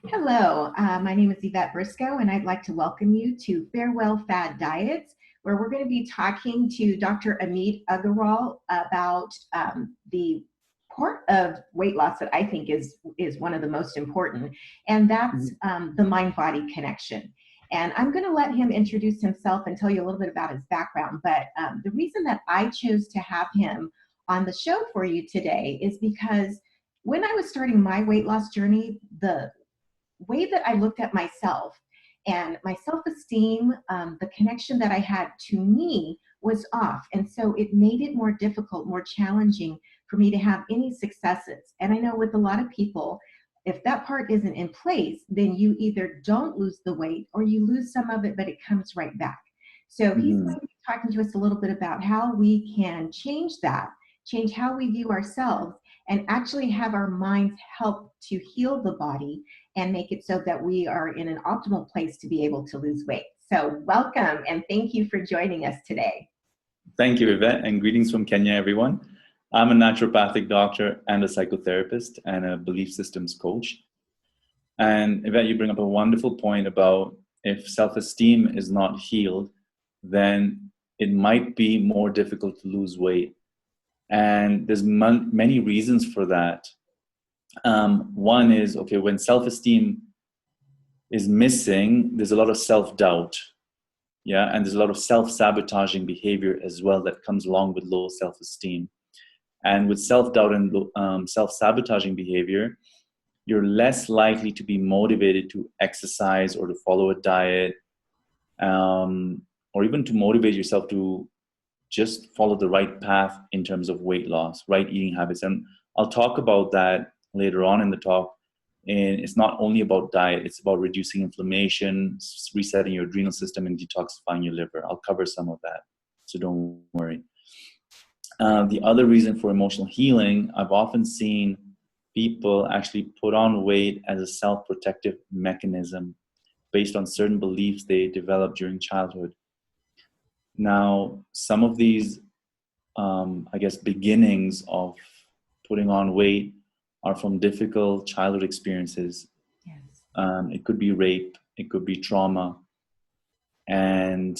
Hello, my name is Yvette Brisco, and I'd like to welcome you to Farewell Fad Diets, where we're going to be talking to Dr. Ameet Aggarwal about the part of weight loss that I think is one of the most important, and that's the mind-body connection. And I'm going to let him introduce himself and tell you a little bit about his background. But the reason that I chose to have him on the show for you today is because when I was starting my weight loss journey, the way that I looked at myself and my self-esteem, the connection that I had to me was off. And so it made it more difficult, more challenging for me to have any successes. And I know with a lot of people, if that part isn't in place, then you either don't lose the weight or you lose some of it, but it comes right back. So he's going to be talking to us a little bit about how we can change that, change how we view ourselves, and actually have our minds help to heal the body and make it so that we are in an optimal place to be able to lose weight. So welcome and thank you for joining us today. Thank you, Yvette, and greetings from Kenya, everyone. I'm a naturopathic doctor and a psychotherapist and a belief systems coach. And Yvette, you bring up a wonderful point about if self-esteem is not healed, then it might be more difficult to lose weight. And there's many reasons for that. One is, okay, when self-esteem is missing, there's a lot of self-doubt. Yeah, and there's a lot of self-sabotaging behavior as well that comes along with low self-esteem. And with self-doubt and self-sabotaging behavior, you're less likely to be motivated to exercise or to follow a diet, or even to motivate yourself to just follow the right path in terms of weight loss, right eating habits. And I'll talk about that later on in the talk. And it's not only about diet, it's about reducing inflammation, resetting your adrenal system, and detoxifying your liver. I'll cover some of that, so don't worry. The other reason for emotional healing, I've often seen people actually put on weight as a self-protective mechanism based on certain beliefs they developed during childhood. Now, some of these, beginnings of putting on weight are from difficult childhood experiences. Yes. It could be rape, it could be trauma, and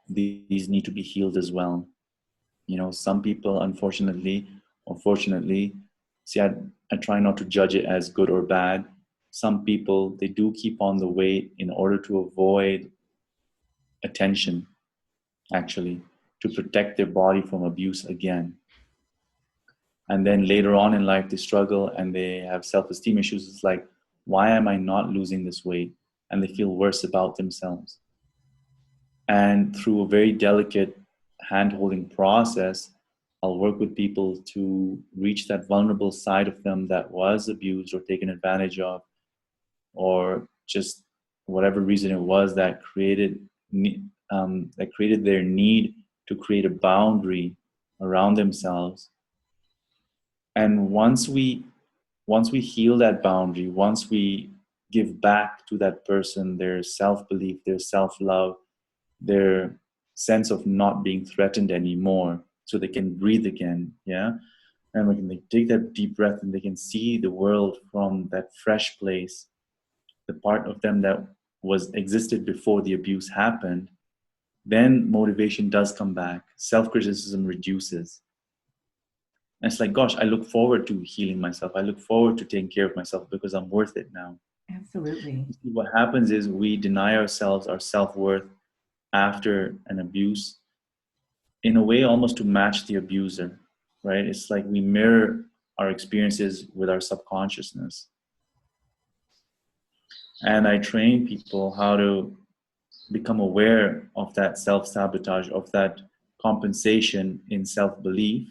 these need to be healed as well. You know, some people, unfortunately or fortunately, see, I try not to judge it as good or bad. Some people, they do keep on the weight in order to avoid attention, actually, to protect their body from abuse again. And then later on in life, they struggle and they have self-esteem issues. It's like, why am I not losing this weight? And they feel worse about themselves. And through a very delicate hand-holding process, I'll work with people to reach that vulnerable side of them that was abused or taken advantage of, or just whatever reason it was that created their need to create a boundary around themselves. And once we heal that boundary, once we give back to that person their self-belief, their self-love, their sense of not being threatened anymore, so they can breathe again, yeah? And when they take that deep breath and they can see the world from that fresh place, the part of them that existed before the abuse happened, then motivation does come back. Self-criticism reduces. And it's like, gosh, I look forward to healing myself. I look forward to taking care of myself because I'm worth it now. Absolutely. What happens is we deny ourselves our self-worth after an abuse, in a way almost to match the abuser, right? It's like we mirror our experiences with our subconsciousness. And I train people how to become aware of that self-sabotage, of that compensation in self-belief,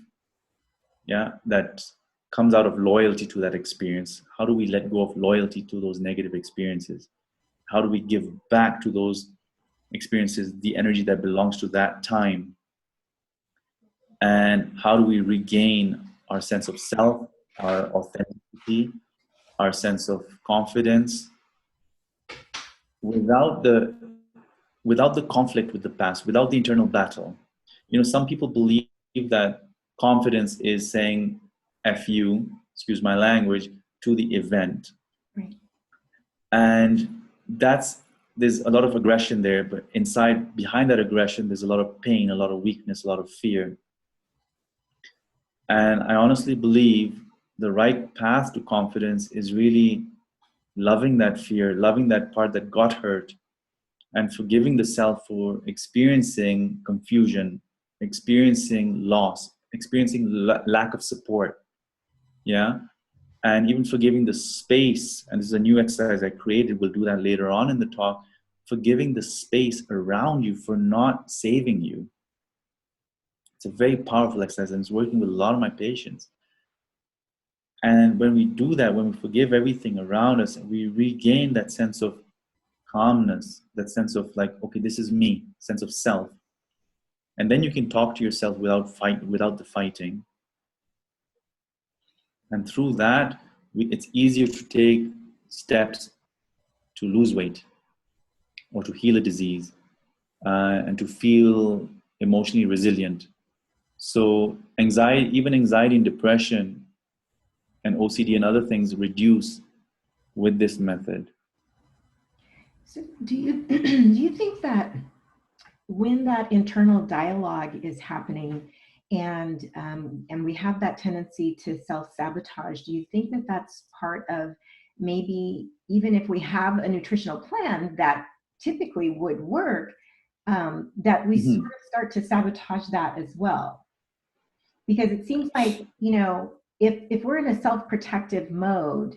yeah, that comes out of loyalty to that experience. How do we let go of loyalty to those negative experiences? How do we give back to those experiences the energy that belongs to that time? And how do we regain our sense of self, our authenticity, our sense of confidence without the conflict with the past, without the internal battle? You know, some people believe that confidence is saying F you, excuse my language, to the event. Right. And there's a lot of aggression there, but behind that aggression, there's a lot of pain, a lot of weakness, a lot of fear. And I honestly believe the right path to confidence is really loving that fear, loving that part that got hurt, and forgiving the self for experiencing confusion, experiencing loss, experiencing lack of support. Yeah. And even forgiving the space, and this is a new exercise I created, we'll do that later on in the talk, forgiving the space around you for not saving you. It's a very powerful exercise, and it's working with a lot of my patients. And when we do that, when we forgive everything around us, we regain that sense of calmness, that sense of like, okay, this is me, sense of self. And then you can talk to yourself without the fighting. And through that, it's easier to take steps to lose weight or to heal a disease and to feel emotionally resilient. So even anxiety and depression and OCD and other things reduce with this method. So do you think that when that internal dialogue is happening and we have that tendency to self-sabotage, do you think that that's part of maybe, even if we have a nutritional plan that typically would work, that we sort of start to sabotage that as well? Because it seems like, if we're in a self-protective mode,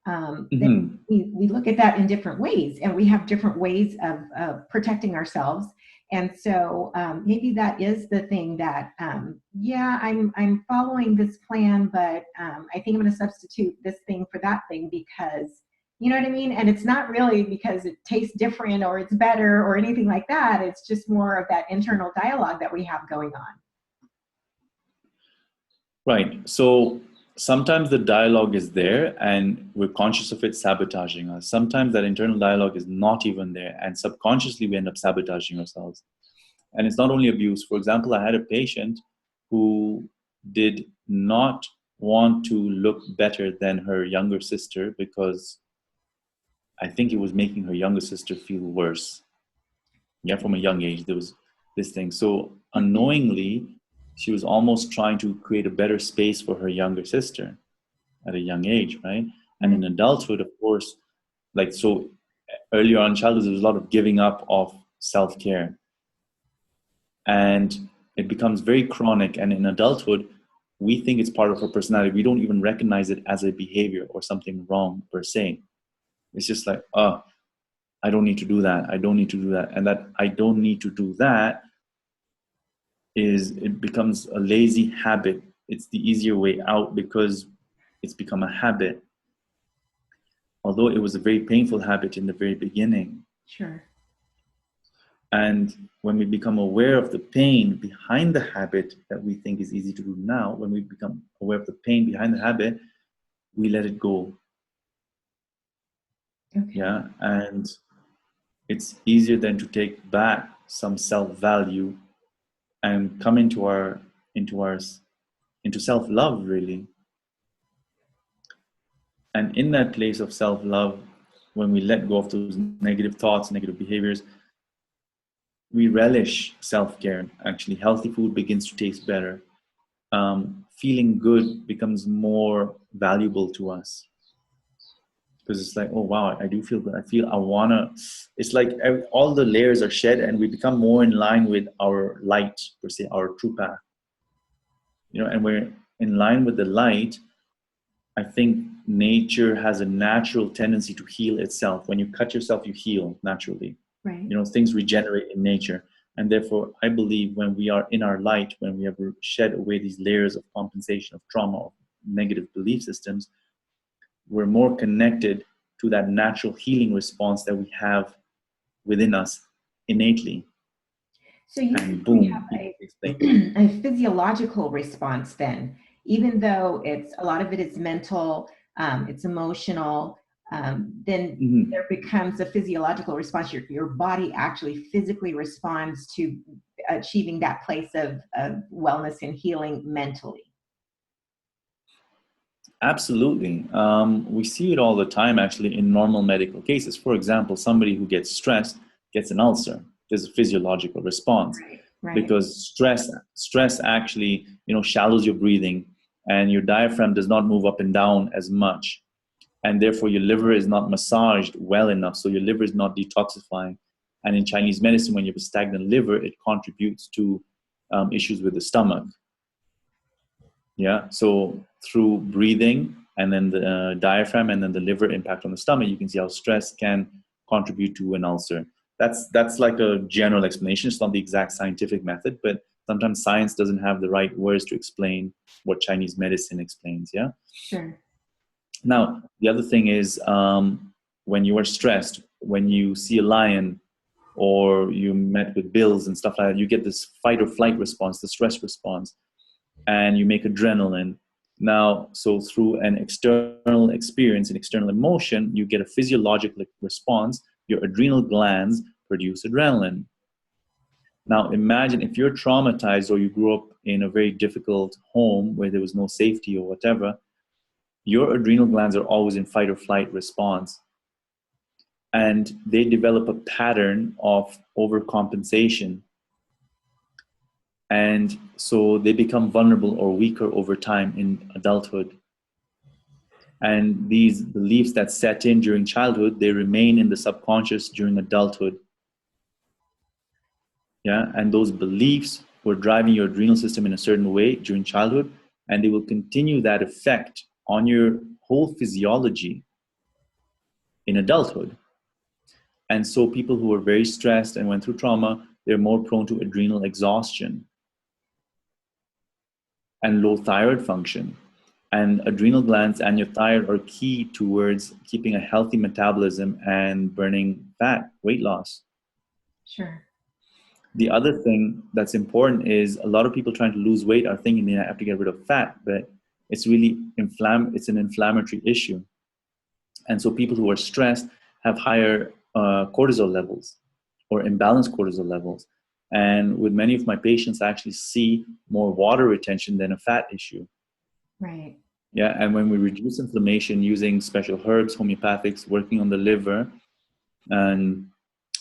then we look at that in different ways, and we have different ways of protecting ourselves. And so maybe that is the thing that, I'm following this plan, but I think I'm going to substitute this thing for that thing because, you know what I mean? And it's not really because it tastes different or it's better or anything like that. It's just more of that internal dialogue that we have going on. Right. So sometimes the dialogue is there and we're conscious of it sabotaging us. Sometimes that internal dialogue is not even there, and subconsciously we end up sabotaging ourselves. And it's not only abuse. For example, I had a patient who did not want to look better than her younger sister because I think it was making her younger sister feel worse. Yeah, from a young age, there was this thing. So unknowingly, she was almost trying to create a better space for her younger sister at a young age, right? And in adulthood, of course, like, so earlier on in childhood, there was a lot of giving up of self-care. And it becomes very chronic. And in adulthood, we think it's part of her personality. We don't even recognize it as a behavior or something wrong per se. It's just like, I don't need to do that. I don't need to do that. And that I don't need to do that it becomes a lazy habit. It's the easier way out because it's become a habit. Although it was a very painful habit in the very beginning. Sure. And when we become aware of the pain behind the habit that we think is easy to do now, when we become aware of the pain behind the habit, we let it go. Okay. Yeah. And it's easier then to take back some self-value and come into self-love, really. And in that place of self-love, when we let go of those negative thoughts, negative behaviors, we relish self-care. Actually, healthy food begins to taste better. Feeling good becomes more valuable to us. Because it's like, oh, wow, I do feel good. It's like all the layers are shed and we become more in line with our light, per se, our true path. And we're in line with the light. I think nature has a natural tendency to heal itself. When you cut yourself, you heal naturally. Right. Things regenerate in nature. And therefore, I believe when we are in our light, when we have shed away these layers of compensation, of trauma, of negative belief systems, we're more connected to that natural healing response that we have within us innately. So you and boom, have a physiological response then, even though a lot of it is mental, it's emotional, then there becomes a physiological response. Your body actually physically responds to achieving that place of wellness and healing mentally. Absolutely. We see it all the time, actually, in normal medical cases. For example, somebody who gets stressed gets an ulcer. There's a physiological response Right. because stress actually, shallows your breathing, and your diaphragm does not move up and down as much, and therefore your liver is not massaged well enough. So your liver is not detoxifying. And in Chinese medicine, when you have a stagnant liver, it contributes to issues with the stomach. Yeah, so through breathing and then the diaphragm and then the liver impact on the stomach, you can see how stress can contribute to an ulcer. That's like a general explanation. It's not the exact scientific method, but sometimes science doesn't have the right words to explain what Chinese medicine explains. Yeah. Sure. Now, the other thing is when you are stressed, when you see a lion or you met with bills and stuff like that, you get this fight or flight response, the stress response, and you make adrenaline. Now, so through an external experience, an external emotion, you get a physiological response. Your adrenal glands produce adrenaline. Now, imagine if you're traumatized or you grew up in a very difficult home where there was no safety or whatever, your adrenal glands are always in fight or flight response. And they develop a pattern of overcompensation. And so they become vulnerable or weaker over time in adulthood. And these beliefs that set in during childhood, they remain in the subconscious during adulthood. Yeah, and those beliefs were driving your adrenal system in a certain way during childhood, and they will continue that effect on your whole physiology in adulthood. And so people who are very stressed and went through trauma, they're more prone to adrenal exhaustion and low thyroid function. And adrenal glands and your thyroid are key towards keeping a healthy metabolism and burning fat, weight loss. Sure. The other thing that's important is a lot of people trying to lose weight are thinking they have to get rid of fat, but it's really it's an inflammatory issue. And so people who are stressed have higher cortisol levels or imbalanced cortisol levels. And with many of my patients, I actually see more water retention than a fat issue. Right. Yeah, and when we reduce inflammation using special herbs, homeopathics, working on the liver, and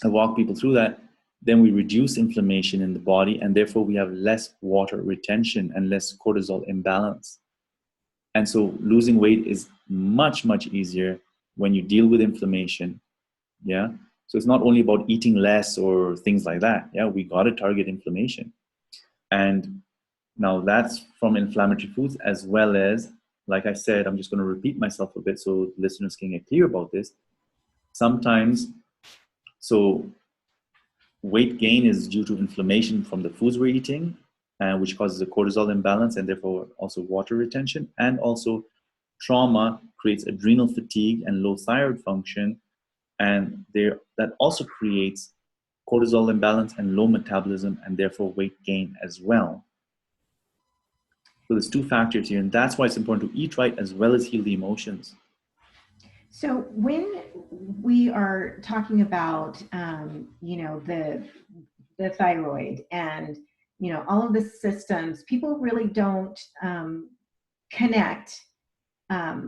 I walk people through that, then we reduce inflammation in the body, and therefore we have less water retention and less cortisol imbalance. And so losing weight is much, much easier when you deal with inflammation. Yeah. So it's not only about eating less or things like that. Yeah, we got to target inflammation. And now that's from inflammatory foods, as well as, like I said, I'm just going to repeat myself a bit so listeners can get clear about this. Sometimes, so weight gain is due to inflammation from the foods we're eating, which causes a cortisol imbalance and therefore also water retention. And also trauma creates adrenal fatigue and low thyroid function. And that also creates cortisol imbalance and low metabolism and therefore weight gain as well. So there's two factors here, and that's why it's important to eat right as well as heal the emotions. So when we are talking about, the thyroid and, all of the systems, people really don't connect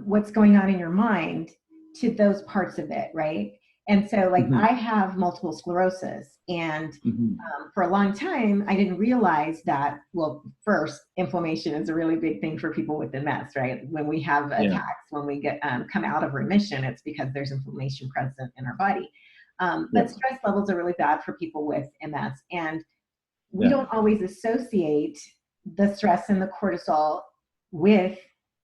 what's going on in your mind to those parts of it, right? And so I have multiple sclerosis, and for a long time, I didn't realize that, well, first, inflammation is a really big thing for people with MS, right? When we have attacks, when we get come out of remission, it's because there's inflammation present in our body. But stress levels are really bad for people with MS, and we don't always associate the stress and the cortisol with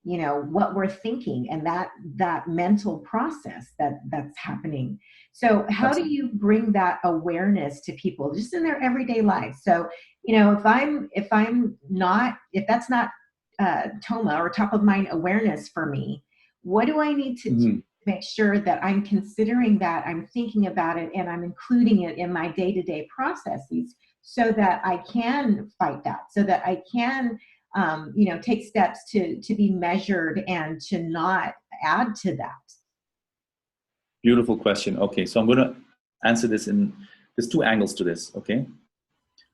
what we're thinking and that mental process that's happening. So how do you bring that awareness to people just in their everyday life? So if that's not TOMA or top of mind awareness for me, what do I need to do to make sure that I'm considering that, I'm thinking about it, and I'm including it in my day-to-day processes so that I can fight that, so that I can take steps to be measured and to not add to that? Beautiful question. Okay, so I'm going to answer this there's two angles to this, okay?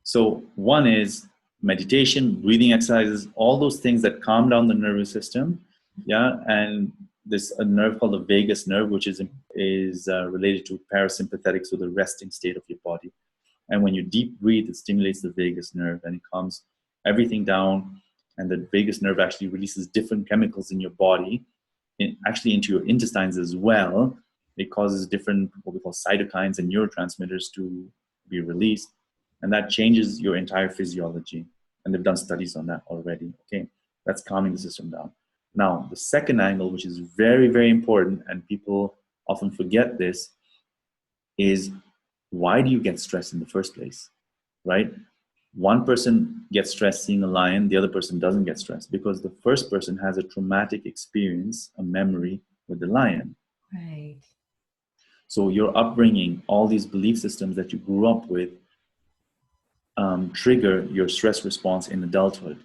So one is meditation, breathing exercises, all those things that calm down the nervous system, Yeah, and this a nerve called the vagus nerve, which is related to parasympathetic, so the resting state of your body. And when you deep breathe, it stimulates the vagus nerve, and it calms everything down. And the vagus nerve actually releases different chemicals in your body, actually into your intestines as well. It causes different what we call cytokines and neurotransmitters to be released, and that changes your entire physiology. And they've done studies on that already. Okay, that's calming the system down. Now, the second angle, which is very, very important, and people often forget this, is why do you get stressed in the first place, right? One person gets stressed seeing a lion, the other person doesn't get stressed because the first person has a traumatic experience, a memory with the lion. Right. So your upbringing, all these belief systems that you grew up with, trigger your stress response in adulthood.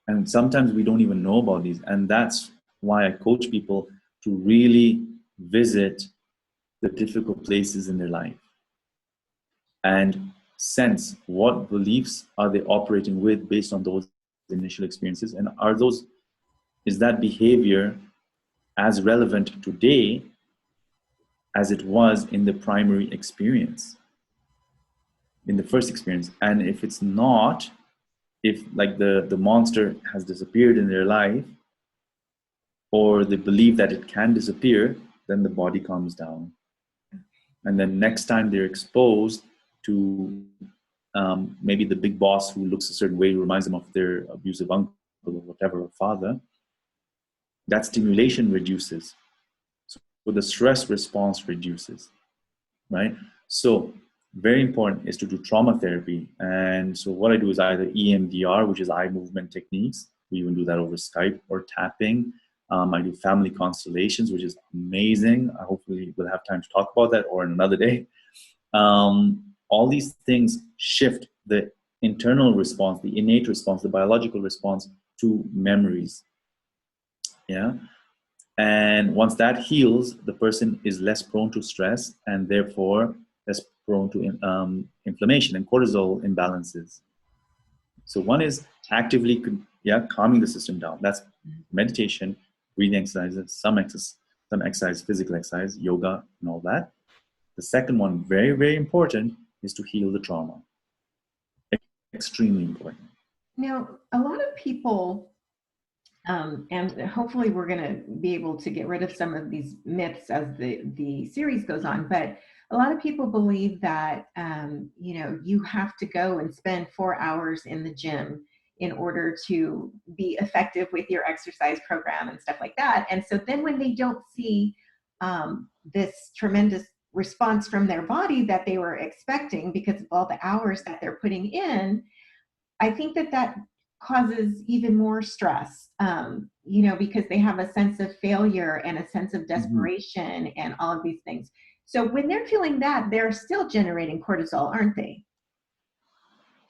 And sometimes we don't even know about these. And that's why I coach people to really visit the difficult places in their life and sense what beliefs are they operating with based on those initial experiences, and is that behavior as relevant today as it was in the primary experience, in the first experience. And if it's not, if like the monster has disappeared in their life, or they believe that it can disappear, then the body calms down. And then next time they're exposed to maybe the big boss who looks a certain way, reminds them of their abusive uncle or whatever, or father, that stimulation reduces. So the stress response reduces, right? So very important is to do trauma therapy. And so what I do is either EMDR, which is eye movement techniques. We even do that over Skype, or tapping. I do family constellations, which is amazing. Hopefully we'll have time to talk about that, or another day. All these things shift the internal response, the innate response, the biological response to memories. Yeah. And once that heals, the person is less prone to stress and therefore less prone to inflammation and cortisol imbalances. So one is actively calming the system down. That's meditation, breathing exercises, some exercise, physical exercise, yoga, and all that. The second one, very, very important, is to heal the trauma. Extremely important. Now, a lot of people, and hopefully we're going to be able to get rid of some of these myths as the series goes on, but a lot of people believe that, you have to go and spend 4 hours in the gym in order to be effective with your exercise program and stuff like that. And so then when they don't see this tremendous response from their body that they were expecting because of all the hours that they're putting in, I think that causes even more stress, because they have a sense of failure and a sense of desperation and all of these things. So when they're feeling that, they're still generating cortisol, aren't they?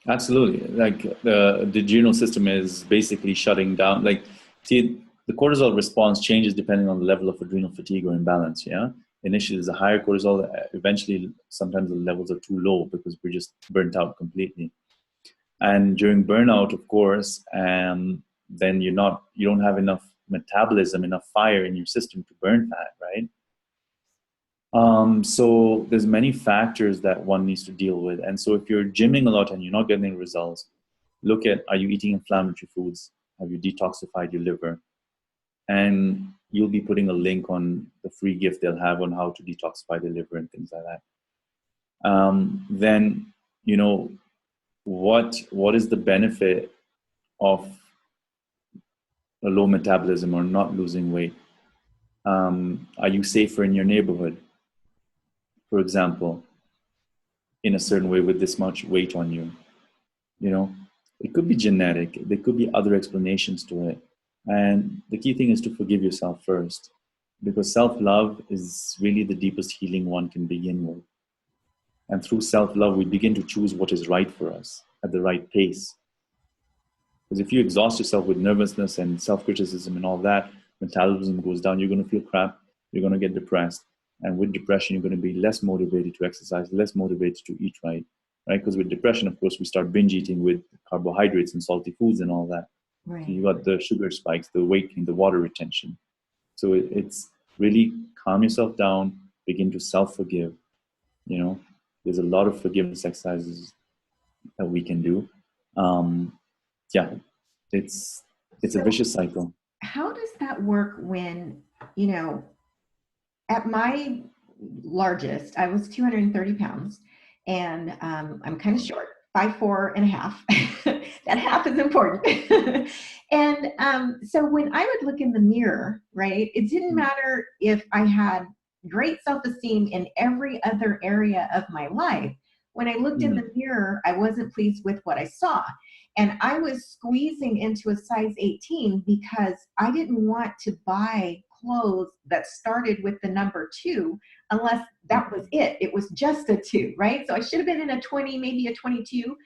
Absolutely. Like the adrenal system is basically shutting down. Like, see, the cortisol response changes depending on the level of adrenal fatigue or imbalance. Yeah. Initially, there's a higher cortisol. Eventually, sometimes the levels are too low because we're just burnt out completely. And during burnout, of course, then you don't have enough metabolism, enough fire in your system to burn fat, right? So there's many factors that one needs to deal with. And so if you're gymming a lot and you're not getting results, look at, are you eating inflammatory foods? Have you detoxified your liver? And you'll be putting a link on the free gift they'll have on how to detoxify the liver and things like that. Then, what is the benefit of a low metabolism or not losing weight? Are you safer in your neighborhood, for example, in a certain way with this much weight on you? It could be genetic. There could be other explanations to it. And the key thing is to forgive yourself first, because self-love is really the deepest healing one can begin with. And through self-love, we begin to choose what is right for us at the right pace. Because if you exhaust yourself with nervousness and self-criticism and all that, metabolism goes down, you're going to feel crap, you're going to get depressed. And with depression, you're going to be less motivated to exercise, less motivated to eat right? Because with depression, of course, we start binge eating with carbohydrates and salty foods and all that. Right. So you got the sugar spikes, the weight gain, the water retention. So it's really calm yourself down, begin to self-forgive. You know, there's a lot of forgiveness exercises that we can do. Yeah, it's a So vicious cycle. how does that work when, you know, at my largest, I was 230 pounds, and I'm kind of short, 5'4.5". That half is important. And so when I would look in the mirror, right, it didn't matter if I had great self-esteem in every other area of my life. When I looked in the mirror, I wasn't pleased with what I saw. And I was squeezing into a size 18 because I didn't want to buy clothes that started with the number 2 unless that was it. It was just a 2, right? So I should have been in a 20, maybe a 22,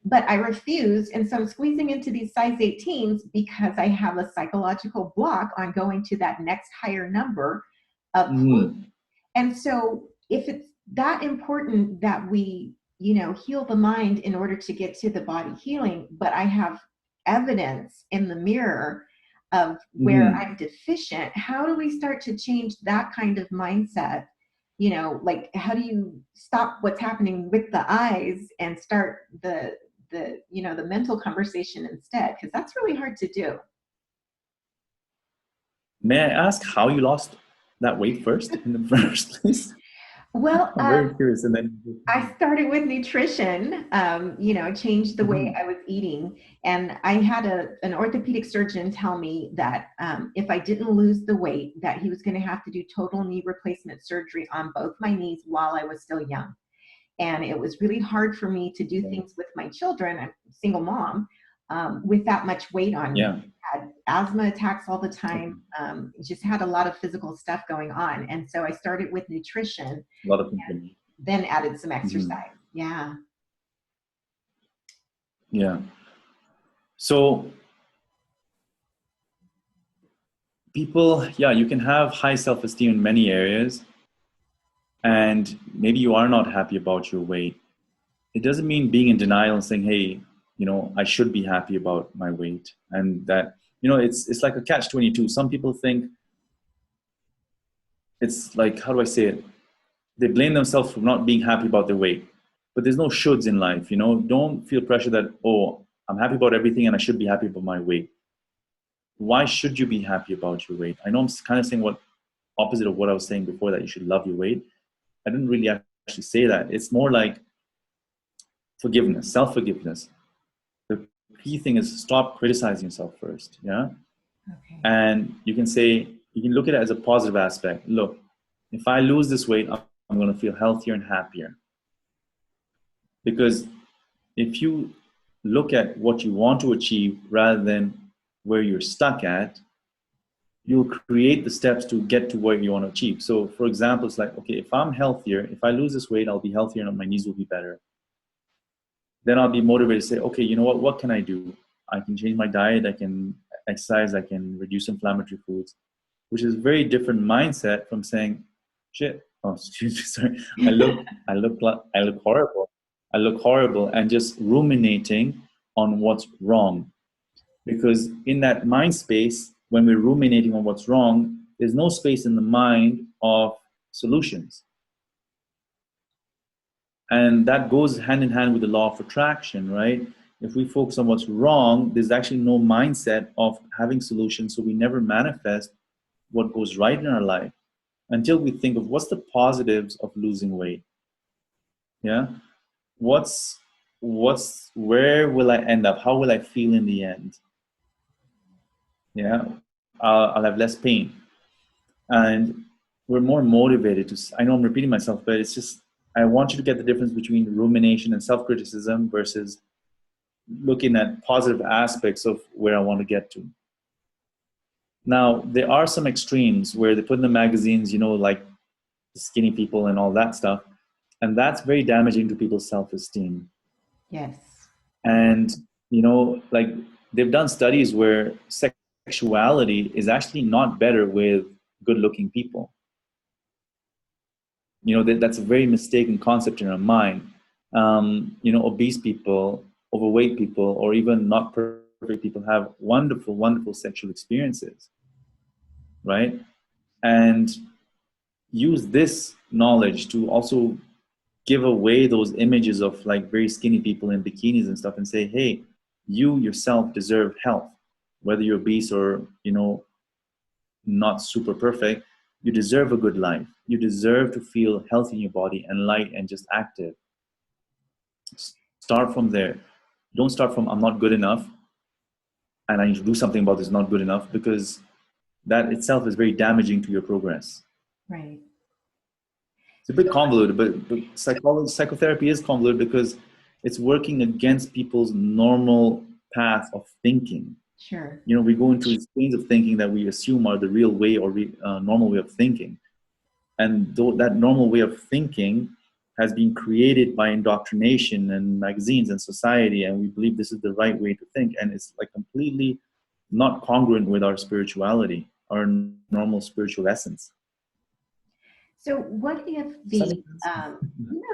but I refused. And so I'm squeezing into these size 18s because I have a psychological block on going to that next higher number of clothes. And so if it's that important that we, you know, heal the mind in order to get to the body healing, but I have evidence in the mirror of where I'm deficient, how do we start to change that kind of mindset? You know, like how do you stop what's happening with the eyes and start the you know, the mental conversation instead? Because that's really hard to do. May I ask how you lost that weight first in the first place? Well, I'm very curious. And then I started with nutrition, you know, changed the way I was eating. And I had an orthopedic surgeon tell me that if I didn't lose the weight, that he was going to have to do total knee replacement surgery on both my knees while I was still young. And it was really hard for me to do things with my children. I'm a single mom with that much weight on me. I had asthma attacks all the time. Just had a lot of physical stuff going on. And so I started with nutrition. A lot of people. Then added some exercise. Yeah. Yeah. So people, yeah, you can have high self-esteem in many areas, and maybe you are not happy about your weight. It doesn't mean being in denial and saying, hey, you know, I should be happy about my weight. And that, you know, it's like a catch-22. Some people think it's like, how do I say it? They blame themselves for not being happy about their weight. But there's no shoulds in life, you know. Don't feel pressure that, oh, I'm happy about everything and I should be happy about my weight. Why should you be happy about your weight? I know I'm kind of saying what opposite of what I was saying before, that you should love your weight. I didn't really actually say that. It's more like forgiveness, self-forgiveness. The key thing is stop criticizing yourself first, yeah? Okay. And you can say, you can look at it as a positive aspect. Look, if I lose this weight, I'm going to feel healthier and happier. Because if you look at what you want to achieve rather than where you're stuck at, you'll create the steps to get to where you want to achieve. So for example, it's like, okay, if I'm healthier, if I lose this weight, I'll be healthier and my knees will be better. Then I'll be motivated to say, okay, you know what can I do? I can change my diet, I can exercise, I can reduce inflammatory foods, which is a very different mindset from saying, shit, oh, excuse me, sorry, I look horrible. I look horrible, and just ruminating on what's wrong. Because in that mind space, when we're ruminating on what's wrong, there's no space in the mind of solutions. And that goes hand in hand with the law of attraction, right? If we focus on what's wrong, there's actually no mindset of having solutions, so we never manifest what goes right in our life until we think of what's the positives of losing weight. Yeah? Where will I end up? How will I feel in the end? Yeah? I'll have less pain. And we're more motivated to, I know I'm repeating myself, but it's just, I want you to get the difference between rumination and self-criticism versus looking at positive aspects of where I want to get to. Now, there are some extremes where they put in the magazines, you know, like skinny people and all that stuff. And that's very damaging to people's self-esteem. Yes. And, you know, like they've done studies where sexuality is actually not better with good-looking people. You know, that's a very mistaken concept in our mind. You know, obese people, overweight people, or even not imperfect people have wonderful, wonderful sexual experiences, right? And use this knowledge to also give away those images of like very skinny people in bikinis and stuff and say, hey, you yourself deserve health, whether you're obese or, you know, not super perfect. You deserve a good life. You deserve to feel healthy in your body and light and just active. Start from there. Don't start from I'm not good enough and I need to do something about this not good enough, because that itself is very damaging to your progress. Right. It's a bit convoluted, but psychotherapy is convoluted because it's working against people's normal path of thinking. Sure. You know, we go into these things of thinking that we assume are the real way or normal way of thinking. And that normal way of thinking has been created by indoctrination and magazines and society, and we believe this is the right way to think, and it's like completely not congruent with our spirituality, our normal spiritual essence. So what if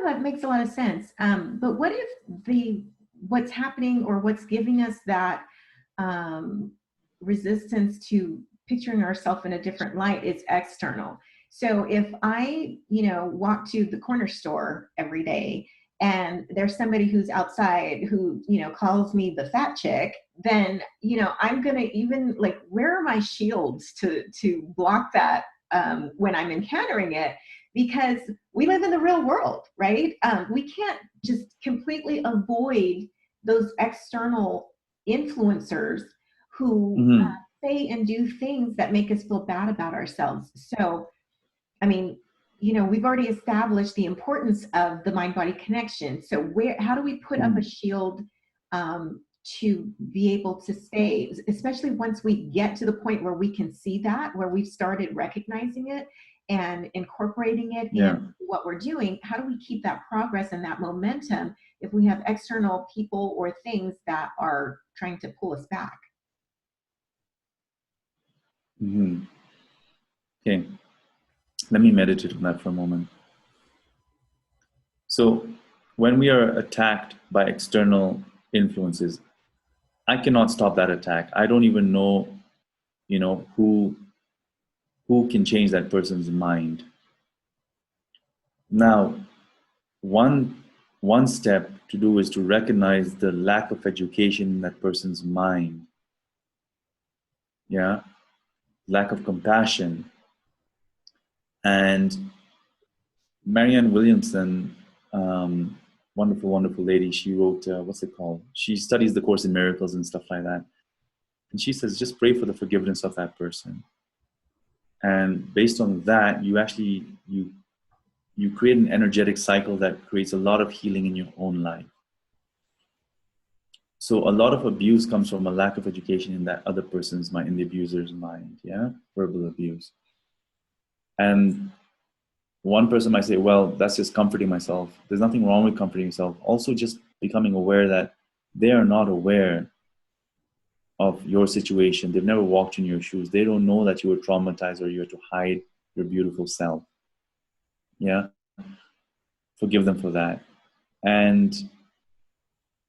that makes a lot of sense. But what if what's happening or what's giving us that resistance to picturing ourselves in a different light is external? So if I, walk to the corner store every day and there's somebody who's outside who, calls me the fat chick, then, I'm going to even like, where are my shields to block that when I'm encountering it? Because we live in the real world, right? We can't just completely avoid those external influencers who say and do things that make us feel bad about ourselves. So, I mean, we've already established the importance of the mind-body connection. So how do we put up a shield to be able to stay, especially once we get to the point where we can see that, where we've started recognizing it and incorporating it in what we're doing? How do we keep that progress and that momentum if we have external people or things that are trying to pull us back? Okay. Let me meditate on that for a moment. So when we are attacked by external influences, I cannot stop that attack. I don't even know, who can change that person's mind. Now, one step to do is to recognize the lack of education in that person's mind. Yeah, lack of compassion. And Marianne Williamson, wonderful, wonderful lady, she wrote, what's it called? She studies the Course in Miracles and stuff like that. And she says, just pray for the forgiveness of that person. And based on that, you actually, you create an energetic cycle that creates a lot of healing in your own life. So a lot of abuse comes from a lack of education in that other person's mind, in the abuser's mind, verbal abuse. And one person might say, well, that's just comforting myself. There's nothing wrong with comforting yourself. Also just becoming aware that they are not aware of your situation. They've never walked in your shoes. They don't know that you were traumatized or you had to hide your beautiful self. Yeah. Forgive them for that. And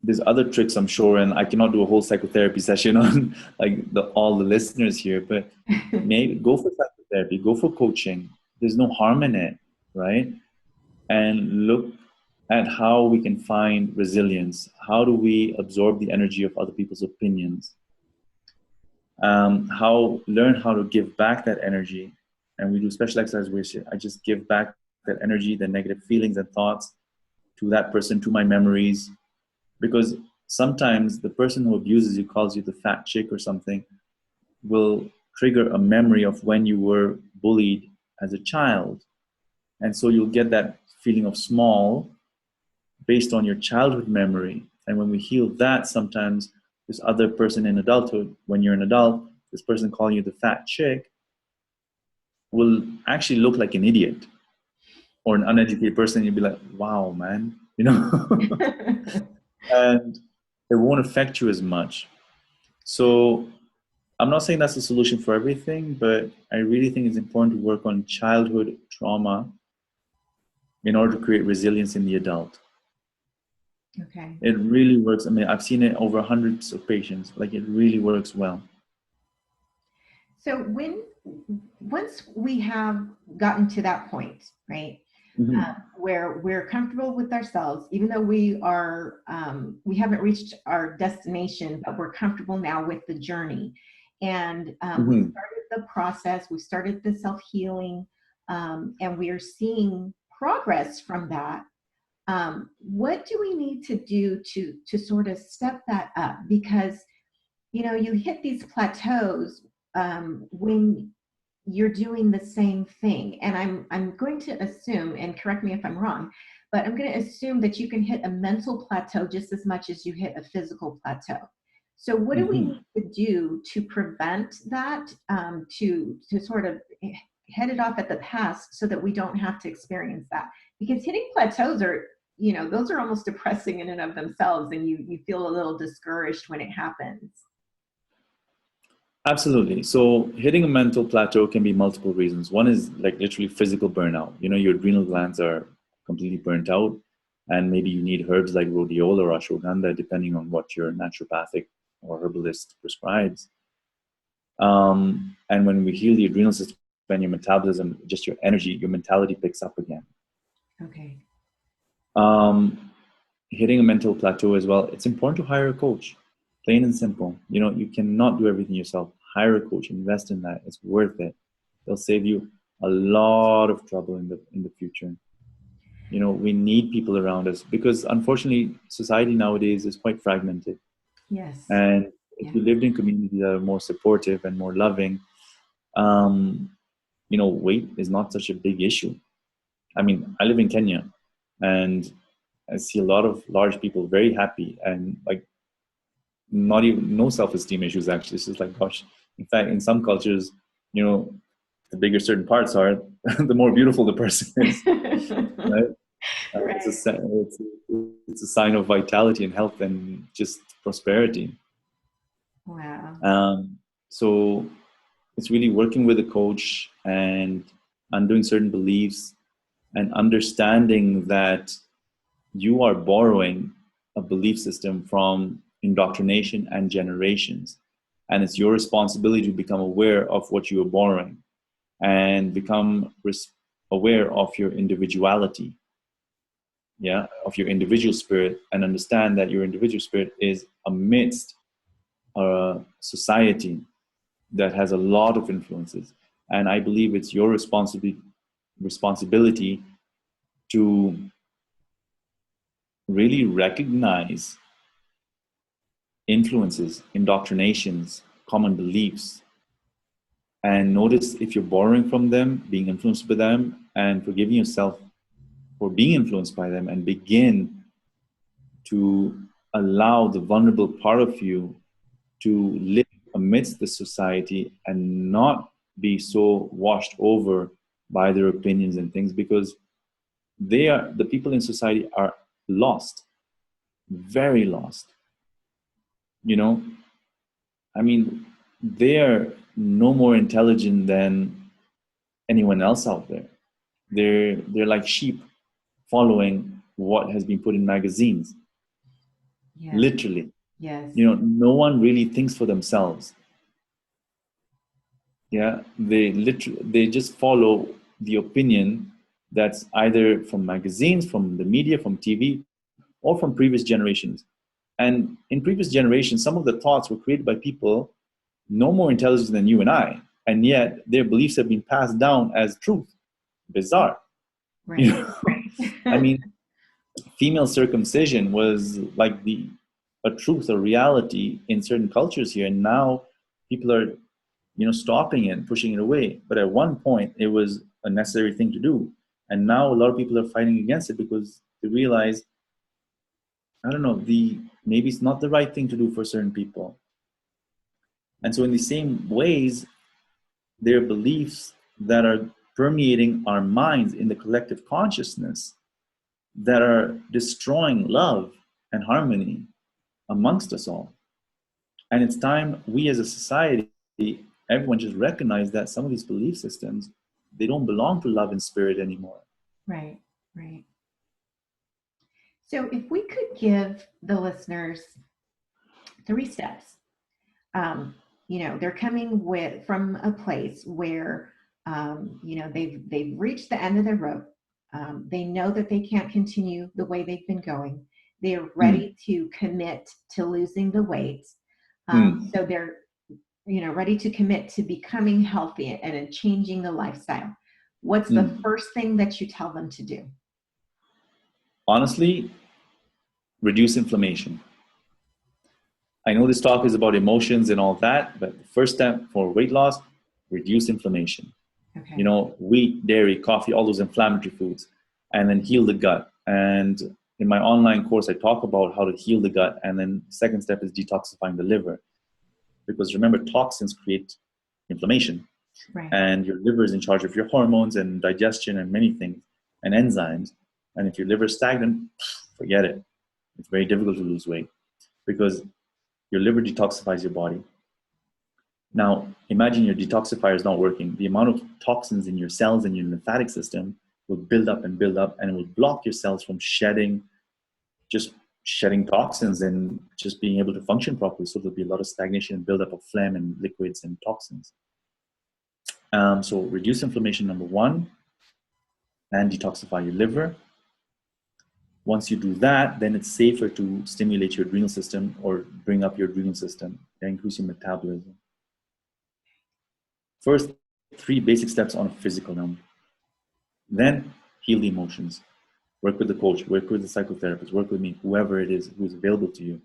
there's other tricks, I'm sure, and I cannot do a whole psychotherapy session on like all the listeners here, but maybe go for psychotherapy, go for coaching. There's no harm in it, right? And look at how we can find resilience. How do we absorb the energy of other people's opinions? Learn how to give back that energy. And we do special exercise where I just give back that energy, the negative feelings and thoughts to that person, to my memories. Because sometimes the person who abuses you, calls you the fat chick or something, will trigger a memory of when you were bullied as a child. And so you'll get that feeling of small based on your childhood memory. And when we heal that, sometimes this other person in adulthood, when you're an adult, this person calling you the fat chick will actually look like an idiot or an uneducated person. You'll be like, wow, man, and it won't affect you as much. So I'm not saying that's the solution for everything, but I really think it's important to work on childhood trauma in order to create resilience in the adult. Okay. It really works. I mean, I've seen it over hundreds of patients. Like, it really works well. So once we have gotten to that point, right, where we're comfortable with ourselves, even though we haven't reached our destination, but we're comfortable now with the journey, and we started the process, we started the self-healing, and we are seeing progress from that. What do we need to do to sort of step that up? Because you hit these plateaus when you're doing the same thing. And I'm going to assume, and correct me if I'm wrong, but I'm going to assume that you can hit a mental plateau just as much as you hit a physical plateau. So what do we need to do to prevent that, to sort of head it off at the pass so that we don't have to experience that? Because hitting plateaus are, those are almost depressing in and of themselves, and you feel a little discouraged when it happens. Absolutely. So hitting a mental plateau can be multiple reasons. One is like literally physical burnout. Your adrenal glands are completely burnt out, and maybe you need herbs like rhodiola or ashwagandha, depending on what your naturopathic or herbalist prescribes. And when we heal the adrenal system and your metabolism, just your energy, your mentality picks up again. Okay. Hitting a mental plateau as well, it's important to hire a coach. Plain and simple. You cannot do everything yourself. Hire a coach, invest in that. It's worth it. They'll save you a lot of trouble in the future. We need people around us because unfortunately society nowadays is quite fragmented. Yes. And if you lived in communities that are more supportive and more loving, weight is not such a big issue. I mean, I live in Kenya and I see a lot of large people very happy and like not even no self-esteem issues actually. It's just like, gosh, in fact, in some cultures, the bigger certain parts are, the more beautiful the person is. Right? Right. It's a sign of vitality and health and just prosperity. Wow. So it's really working with a coach and undoing certain beliefs and understanding that you are borrowing a belief system from indoctrination and generations. And it's your responsibility to become aware of what you are borrowing and become aware of your individuality, of your individual spirit, and understand that your individual spirit is amidst a society that has a lot of influences. And I believe it's your responsibility to really recognize influences, indoctrinations, common beliefs, and notice if you're borrowing from them, being influenced by them, and forgiving yourself for being influenced by them, and begin to allow the vulnerable part of you to live amidst the society and not be so washed over by their opinions and things, because the people in society are lost, very lost. I mean, they're no more intelligent than anyone else out there. They're like sheep following what has been put in magazines. Yes. Literally. Yes. No one really thinks for themselves. Yeah, they just follow the opinion that's either from magazines, from the media, from TV, or from previous generations. And in previous generations, some of the thoughts were created by people no more intelligent than you and I, and yet their beliefs have been passed down as truth. Bizarre. Right. I mean, female circumcision was like a truth, a reality in certain cultures here, and now people are stopping it, pushing it away. But at one point it was a necessary thing to do, and now a lot of people are fighting against it because they realize, I don't know, maybe it's not the right thing to do for certain people. And so in the same ways, there are beliefs that are permeating our minds in the collective consciousness that are destroying love and harmony amongst us all. And it's time we as a society, everyone just recognize that some of these belief systems, they don't belong to love and spirit anymore. Right, right. So if we could give the listeners 3 steps, they're coming from a place where, they've reached the end of their rope. They know that they can't continue the way they've been going. They're Mm. ready to commit to losing the weight. Mm. So they're, ready to commit to becoming healthy and changing the lifestyle. What's the Mm. first thing that you tell them to do? Honestly, reduce inflammation. I know this talk is about emotions and all that, but the first step for weight loss, reduce inflammation. Okay. Wheat, dairy, coffee, all those inflammatory foods, and then heal the gut. And in my online course, I talk about how to heal the gut. And then the second step is detoxifying the liver. Because remember, toxins create inflammation. Right. And your liver is in charge of your hormones and digestion and many things and enzymes. And if your liver is stagnant, forget it. It's very difficult to lose weight because your liver detoxifies your body. Now, imagine your detoxifier is not working. The amount of toxins in your cells and your lymphatic system will build up, and it will block your cells from just shedding toxins and just being able to function properly. So there'll be a lot of stagnation and buildup of phlegm and liquids and toxins. So reduce inflammation, number one, and detoxify your liver. Once you do that, then it's safer to stimulate your adrenal system or bring up your adrenal system and increase your metabolism. First, 3 basic steps on a physical realm. Then heal the emotions. Work with the coach, work with the psychotherapist, work with me, whoever it is who's available to you.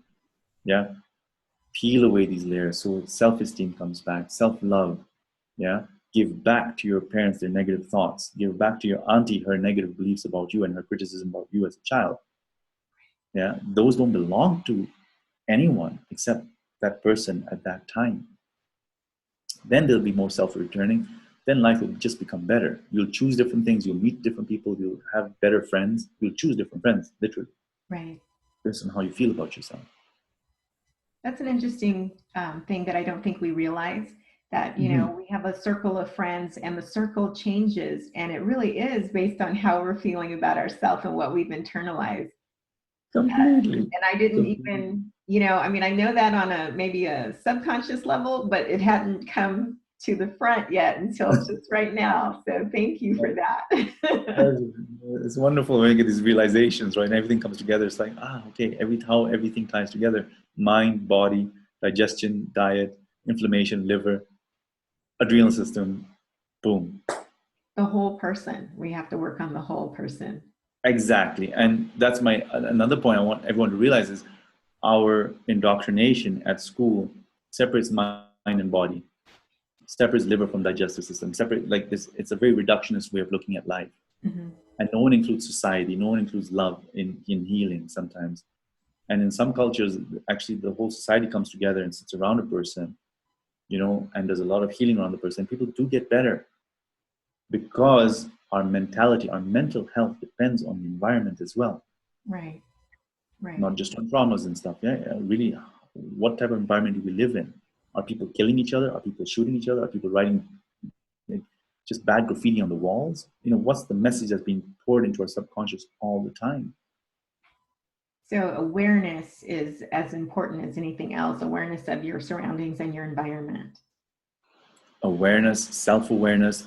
Yeah. Peel away these layers so self-esteem comes back, self-love. Yeah. Give back to your parents their negative thoughts. Give back to your auntie her negative beliefs about you and her criticism about you as a child. Yeah. Those don't belong to anyone except that person at that time. Then they'll be more self-returning. Then life will just become better. You'll choose different things. You'll meet different people. You'll have better friends. You'll choose different friends, literally. Right. Based on how you feel about yourself. That's an interesting thing that I don't think we realize, that, we have a circle of friends and the circle changes, and it really is based on how we're feeling about ourselves and what we've internalized. Completely. And I didn't even, I know that on maybe a subconscious level, but it hadn't come to the front yet until just right now. So thank you for that. It's wonderful when you get these realizations, right? And everything comes together. It's like, okay, how everything ties together. Mind, body, digestion, diet, inflammation, liver, adrenal system, boom. The whole person. We have to work on the whole person. Exactly. And that's another point I want everyone to realize is our indoctrination at school separates mind and body, separates liver from digestive system, like this. It's a very reductionist way of looking at life. Mm-hmm. And no one includes society, no one includes love in healing sometimes. And in some cultures, actually the whole society comes together and sits around a person, and there's a lot of healing around the person. People do get better because our mentality, our mental health depends on the environment as well. Right. Not just on traumas and stuff. Yeah, really, what type of environment do we live in? Are people killing each other? Are people shooting each other? Are people writing just bad graffiti on the walls? What's the message that's being poured into our subconscious all the time? So awareness is as important as anything else, awareness of your surroundings and your environment. Awareness, self-awareness,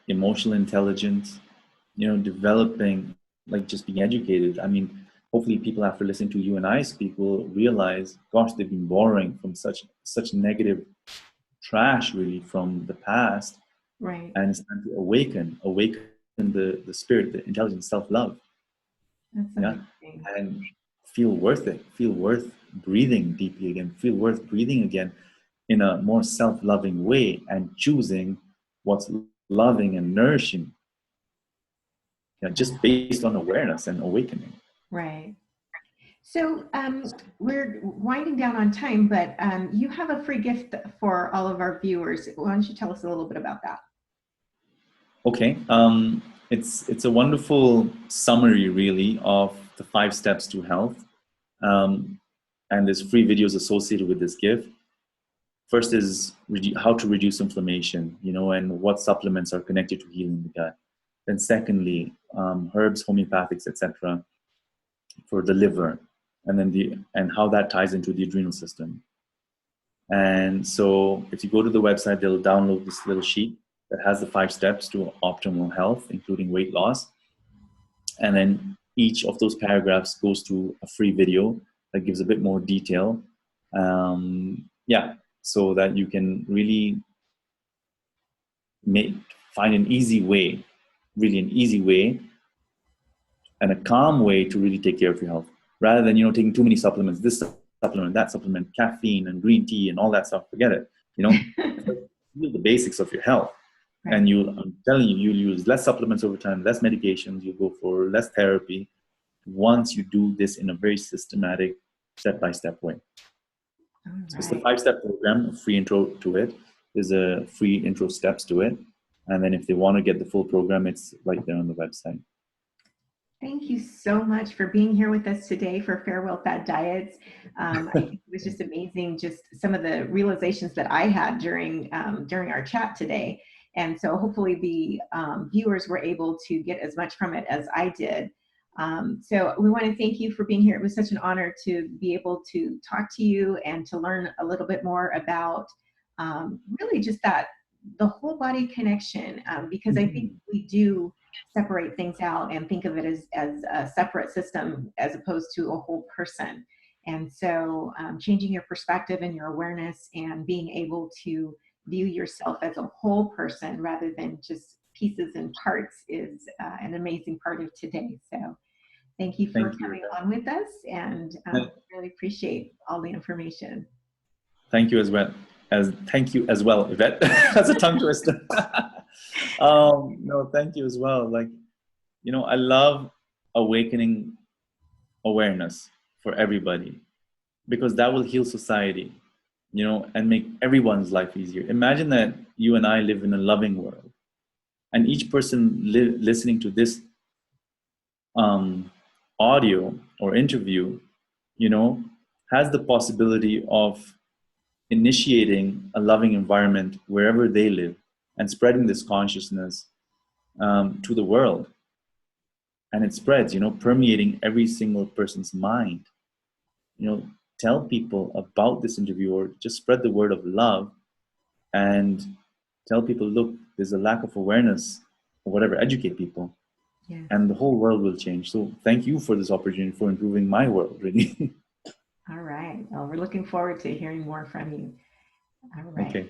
emotional intelligence, developing, like just being educated. I mean, hopefully people after listening to you and I speak will realize, gosh, they've been borrowing from such negative trash really from the past. Right. And it's time to awaken the spirit, the intelligence, self-love. That's amazing. And feel worth it, feel worth breathing deeply again, feel worth breathing again in a more self-loving way and choosing what's loving and nourishing. Just based on awareness and awakening. Right. So we're winding down on time, but you have a free gift for all of our viewers. Why don't you tell us a little bit about that? Okay. It's a wonderful summary, really, of the 5 steps to health. And there's free videos associated with this gift. First is how to reduce inflammation, and what supplements are connected to healing the gut. Then secondly, herbs, homeopathics, etc. for the liver, and then and how that ties into the adrenal system. And so if you go to the website, they'll download this little sheet that has the 5 steps to optimal health, including weight loss. And then each of those paragraphs goes to a free video that gives a bit more detail. So that you can really find an easy way, really an easy way and a calm way to really take care of your health, rather than, taking too many supplements, this supplement, that supplement, caffeine and green tea and all that stuff. Forget it. Feel the basics of your health. Right. And I'm telling you, you'll use less supplements over time, less medications, you'll go for less therapy once you do this in a very systematic, step-by-step way. Right. So it's the 5-step program, a free intro to it. There's a free intro steps to it. And then if they want to get the full program, it's right there on the website. Thank you so much for being here with us today for Farewell Fad Diets. I think it was just amazing, just some of the realizations that I had during our chat today. And so hopefully the viewers were able to get as much from it as I did. So we want to thank you for being here. It was such an honor to be able to talk to you and to learn a little bit more about really just the whole body connection, because I think we do separate things out and think of it as a separate system as opposed to a whole person. And so changing your perspective and your awareness and being able to view yourself as a whole person rather than just pieces and parts is an amazing part of today. So thank you for coming on with us, and really appreciate all the information. Thank you as well. Thank you as well, Yvette. That's a tongue twister. No, thank you as well. I love awakening awareness for everybody, because that will heal society, and make everyone's life easier. Imagine that you and I live in a loving world, and each person listening to this audio or interview, has the possibility of initiating a loving environment wherever they live and spreading this consciousness to the world. And it spreads, permeating every single person's mind. Tell people about this interview, or just spread the word of love and tell people, look, there's a lack of awareness or whatever, educate people. Yes. And the whole world will change. So thank you for this opportunity for improving my world, really. All right. Well, we're looking forward to hearing more from you. All right. Okay.